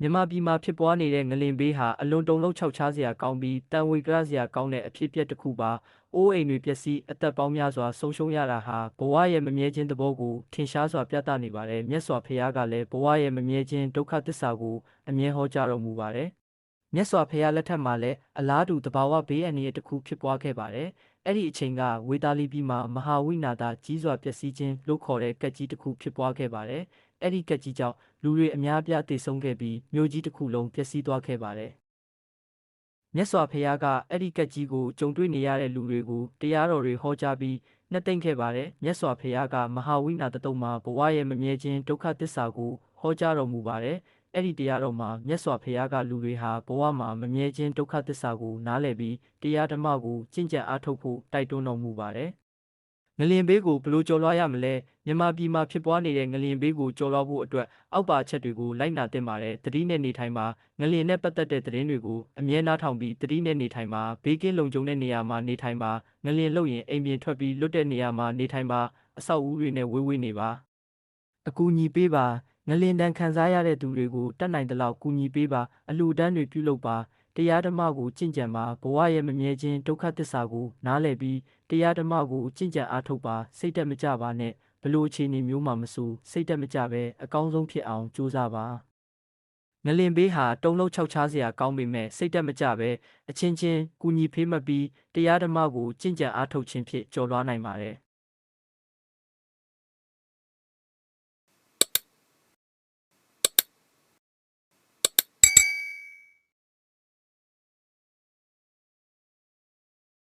မြန်မာပြည်မှာဖြစ်ပွားနေတဲ့ငလင်ဘေးဟာအလွန်တုန်လှုပ်ခြောက်ခြားစရာကောင်းပြီးတန်ဝေကရစရာကောင်းတဲ့အဖြစ်အပျက်တစ်ခုပါ။အိုးအိမ်တွေပျက်စီးအသက်ပေါင်းများစွာဆုံးရှုံးရတာဟာဘဝရဲ့မမြဲခြင်းသဘောကိုထင်ရှားစွာပြသနေပါတယ်။မြတ်စွာဘုရားကလည်းဘဝရဲ့မမြဲခြင်းဒုက္ခသစ္စာကိုအမြဲဟောကြားတော်မူပါတယ်။မြတ်စွာဘုရားလက်ထက်မှာလည်းအလားတူသဘာဝဘေးအန္တရာယ်တစ်ခုဖြစ်ပွားခဲ့ပါတယ်။အဲ့ဒီအချိန်ကဝေသာလီပြည်မှာမဟာဝိနာသကြီးစွာပျက်စီးခြင်းလို့ခေါ်တဲ့ကက်ကြီးတစ်ခုဖြစ်ပွားခဲ့ပါတယ်။အဲ့ဒီကက်ကြီးကြောင့်လူတွေအများအပြားသေဆုံးခဲ့ပြီးမြို့ကြီးတစ်ခုလုံးပျက်စီးသွားခဲ့ပါတယ်။မြတ်စွာဘုရားကအဲ့ဒီကက်ကြီးကိုကြုံတွေ့နေရတဲ့လူတွေကိုတရားတော်တွေဟောကြားပြီးနှက်သိမ့်ခဲ့ပါတယ်။မြတ်စွာဘုရားကမဟာဝိနာသတုတ်မှာဘဝရဲ့မမြဲခြင်းဒုက္ခသစ္စာကိုဟောကြားတော်မူပါတယ်။အဲ့ဒီတရားတော်မှာမြတ်စွာဘုရားကလူတွေဟာဘဝမှာမမြဲခြင်းဒုက္ခသစ္စာကိုနားလည်ပြီးတရားဓမ္မကိုကျင့်ကြံအားထုတ်ဖို့တိုက်တွန်းတော်မူပါတယ်။ငလျင်ဘေးကိုဘယ်လိုကျော်လွှားရမလဲမြန်မာပြည်မှာဖြစ်ပွားနေတဲ့ငလျင်ဘေးကိုကျော်လွှားဖို့အတွက်အောက်ပါအချက်တွေကိုလိုက်နာသင့်ပါတယ်သတိနဲ့နေထိုင်ပါငလျင်နဲ့ပတ်သက်တဲ့သတင်းတွေကိုအမြဲနားထောင်ပြီးသတိနဲ့နေထိုင်ပါဘေးကင်းလုံခြုံတဲ့နေရာမှာနေထိုင်ပါငလျင်လှုပ်ရင်အိမ်ပြင်ထွက်ပြီးလွတ်တဲ့နေရာမှာနေထိုင်ပါအဆောက်အဦတွေနဲ့ဝေးနေပါအကူအညီပေးပါငလျင်တန်းခံစားရတဲ့သူတွေကိုတတ်နိုင်သလောက်ကူညီပေးပါအလှူဒန်းတွေပြုလုပ်ပါတရားဓမ္မကိုကျင့်ကြံပါဘဝရဲ့မမြဲခြင်းဒုက္ခသစ္စာကိုနားလည်ပြီးတရားဓမ္မကိုကျင့်ကြံအားထုတ်ပါစိတ်တက်မကြပါနဲ့ဘလို့အခြေအနေမျိုးမှမဆိုစိတ်တက်မကြပဲအကောင်းဆုံးဖြစ်အောင်ကြိုးစားပါငလင်ဘေးဟာတုံးလုံးခြောက်ခြားစရာကောင်းပေမဲ့စိတ်တက်မကြပဲအချင်းချင်းကူညီဖေးမပြီးတရားဓမ္မကိုကျင့်ကြံအားထုတ်ခြင်းဖြင့်ကျော်လွှားနိုင်ပါတယ်